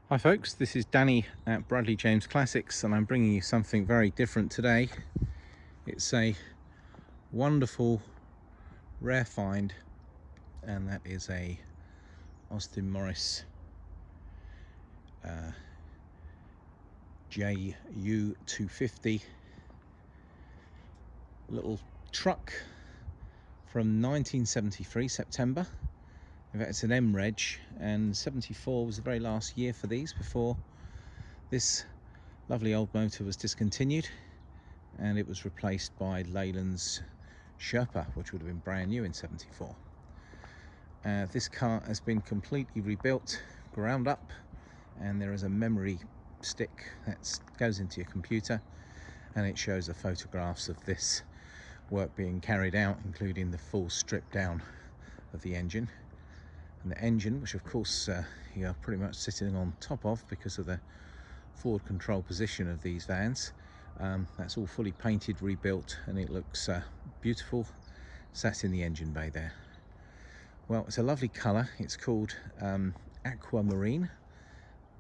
Hi folks, this is Danny at Bradley James Classics and I'm bringing you something very different today. It's a wonderful rare find, and that is a Austin Morris JU250 little truck from 1973 September. In fact, it's an M-Reg, and 74 was the very last year for these before this lovely old motor was discontinued and it was replaced by Leyland's Sherpa, which would have been brand new in 74. This car has been completely rebuilt, ground up, and there is a memory stick that goes into your computer and it shows the photographs of this work being carried out, including the full strip down of the engine. And the engine, which of course you're pretty much sitting on top of because of the forward control position of these vans, that's all fully painted, rebuilt, and it looks beautiful sat in the engine bay there. Well, it's a lovely colour. It's called aquamarine,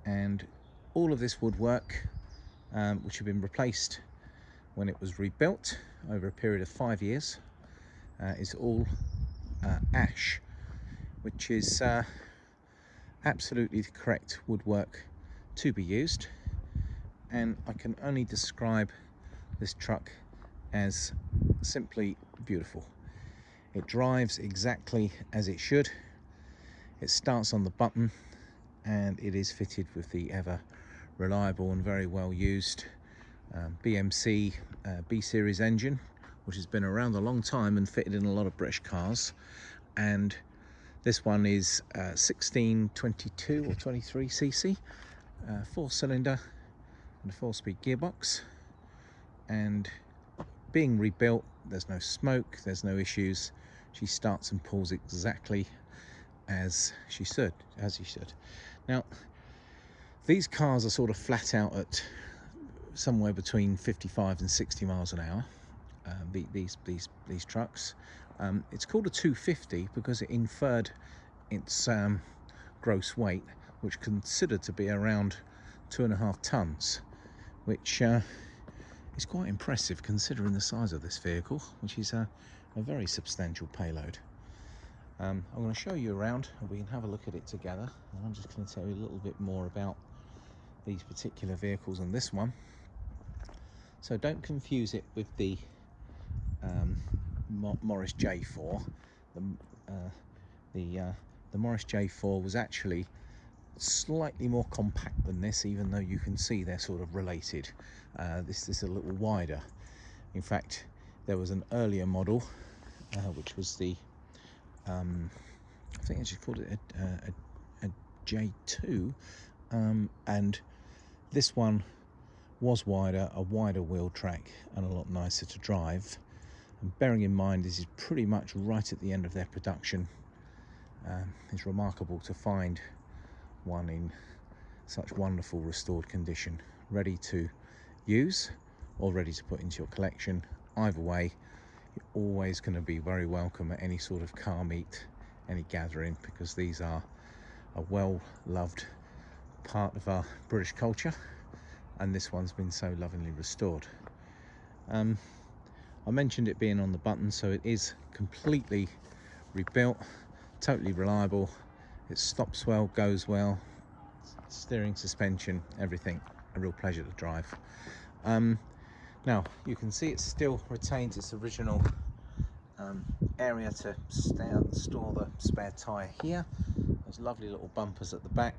and all of this woodwork, which had been replaced when it was rebuilt over a period of 5 years, is all ash, which is absolutely the correct woodwork to be used. And I can only describe this truck as simply beautiful. It drives exactly as it should. It starts on the button, and it is fitted with the ever reliable and very well used BMC B-Series engine, which has been around a long time and fitted in a lot of British cars. And this one is 1622 or 23 cc, 4-cylinder and a 4-speed gearbox. And being rebuilt, there's no smoke, there's no issues. She starts and pulls exactly as she should. Now, these cars are sort of flat out at somewhere between 55 and 60 miles an hour. These trucks. It's called a 250 because it inferred its gross weight, which considered to be around 2.5 tons, which is quite impressive considering the size of this vehicle, which is a very substantial payload. I'm going to show you around and we can have a look at it together, and I'm just going to tell you a little bit more about these particular vehicles and this one. So don't confuse it with the Morris J4. The Morris J4 was actually slightly more compact than this, even though you can see they're sort of related. This is a little wider. In fact, there was an earlier model which was the I think I just called it a J2, and this one was wider, a wider wheel track, and a lot nicer to drive. And bearing in mind this is pretty much right at the end of their production, it's remarkable to find one in such wonderful restored condition, ready to use or ready to put into your collection. Either way, you're always going to be very welcome at any sort of car meet, any gathering, because these are a well-loved part of our British culture, and this one's been so lovingly restored. I mentioned it being on the button, so it is completely rebuilt, totally reliable. It stops well, goes well, steering, suspension, everything. A real pleasure to drive. Now you can see it still retains its original area to store the spare tyre here. Those lovely little bumpers at the back,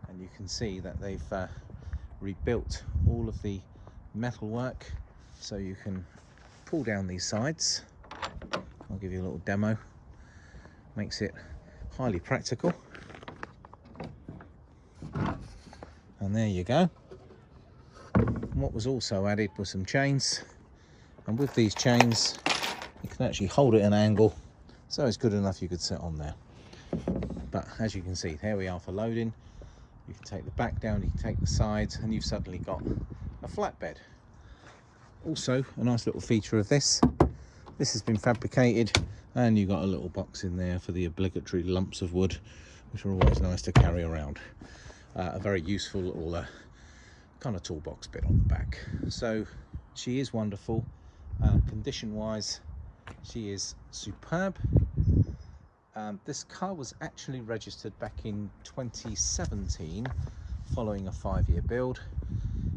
and you can see that they've rebuilt all of the metal work, so you can pull down these sides. I'll give you a little demo. Makes it highly practical. And there you go. And what was also added were some chains, and with these chains you can actually hold it at an angle, so it's good enough you could sit on there. But as you can see, there we are for loading. You can take the back down, you can take the sides, and you've suddenly got a flatbed. Also, a nice little feature of this has been fabricated, and you've got a little box in there for the obligatory lumps of wood, which are always nice to carry around. a very useful little kind of toolbox bit on the back. So she is wonderful. Condition wise, she is superb. This car was actually registered back in 2017 following a 5-year build.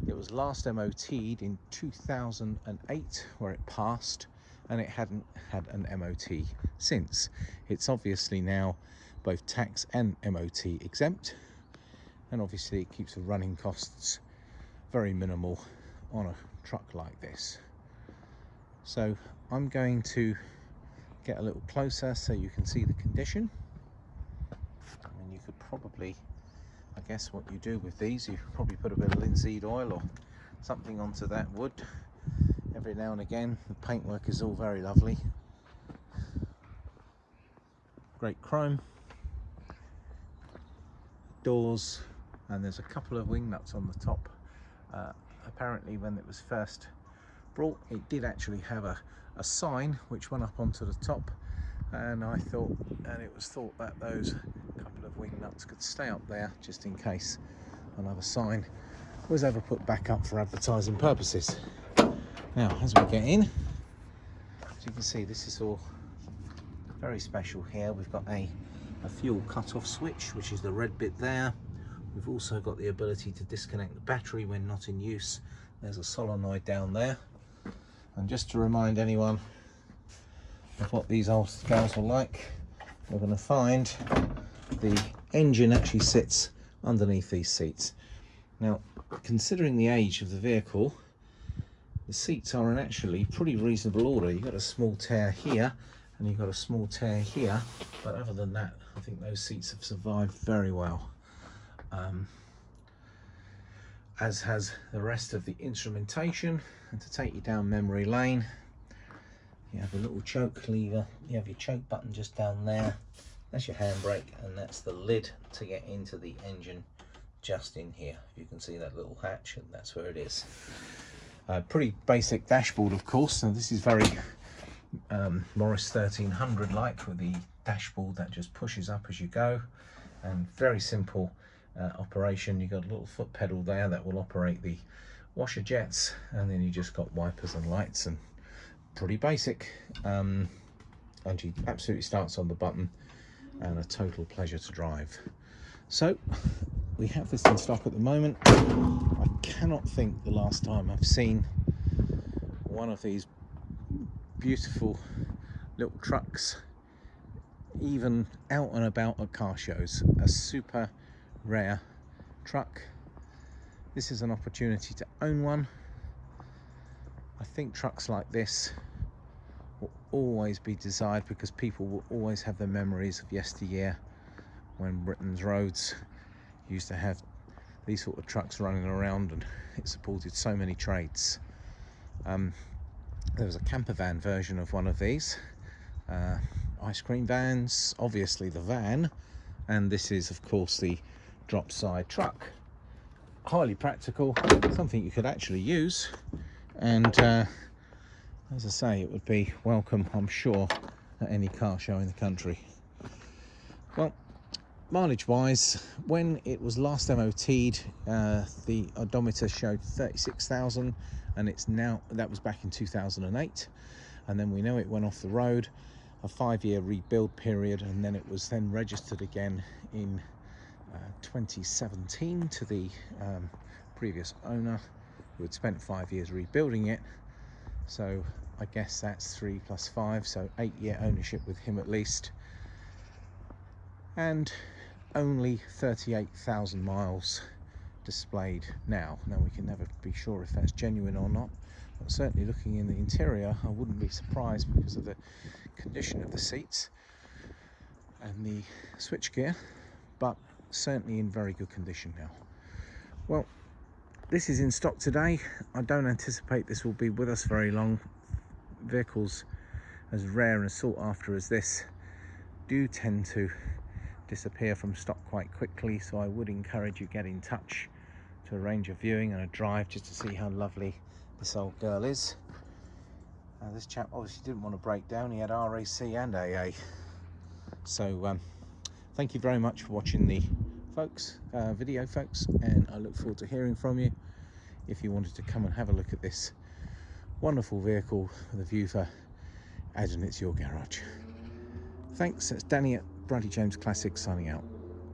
It was last MOT'd in 2008 where it passed, and it hadn't had an MOT since. It's obviously now both tax and MOT exempt, and obviously it keeps the running costs very minimal on a truck like this. So I'm going to get a little closer so you can see the condition. And you could probably, I guess what you do with these, you probably put a bit of linseed oil or something onto that wood every now and again. The paintwork is all very lovely. Great chrome. Doors, and there's a couple of wing nuts on the top. Apparently when it was first brought, it did actually have a sign which went up onto the top, and it was thought that those couple of wing nuts could stay up there just in case another sign was ever put back up for advertising purposes. Now as we get in, as you can see, this is all very special here. We've got a fuel cut-off switch, which is the red bit there. We've also got the ability to disconnect the battery when not in use. There's a solenoid down there. And just to remind anyone of what these old scales were like, we're going to find the engine actually sits underneath these seats. Now, considering the age of the vehicle, the seats are in actually pretty reasonable order. You've got a small tear here, and you've got a small tear here, but other than that, I think those seats have survived very well. As has the rest of the instrumentation. And to take you down memory lane, you have a little choke lever, you have your choke button just down there, that's your handbrake, and that's the lid to get into the engine just in here. You can see that little hatch, and that's where it is. Pretty basic dashboard, of course. So this is very Morris 1300 like, with the dashboard that just pushes up as you go, and very simple operation. You've got a little foot pedal there that will operate the washer jets, and then you just got wipers and lights, and pretty basic. And she absolutely starts on the button, and a total pleasure to drive. So we have this in stock at the moment. I cannot think the last time I've seen one of these beautiful little trucks even out and about at car shows. A super rare truck. This is an opportunity to own one. I think trucks like this will always be desired because people will always have their memories of yesteryear when Britain's roads used to have these sort of trucks running around, and it supported so many trades. There was a camper van version of one of these, ice cream vans, obviously the van, and this is of course the Dropside truck. Highly practical, something you could actually use, and as I say, it would be welcome, I'm sure, at any car show in the country. Well, mileage wise, when it was last MOT'd, the odometer showed 36,000, and it's now, that was back in 2008, and then we know it went off the road, a 5-year rebuild period, and then it was then registered again in 2017 to the previous owner, who had spent 5 years rebuilding it. So I guess that's 3 plus 5, so 8-year ownership with him at least, and only 38,000 miles displayed now. Now we can never be sure if that's genuine or not, but certainly looking in the interior, I wouldn't be surprised because of the condition of the seats and the switchgear, but certainly in very good condition now. Well, this is in stock today. I don't anticipate this will be with us very long. Vehicles as rare and sought after as this do tend to disappear from stock quite quickly, so I would encourage you get in touch to arrange a viewing and a drive just to see how lovely this old girl is. This chap obviously didn't want to break down. He had RAC and AA. So thank you very much for watching the folks, video folks, and I look forward to hearing from you if you wanted to come and have a look at this wonderful vehicle with a view for Imagine It's Your Garage. Thanks, it's Danny at Bradley James Classics signing out.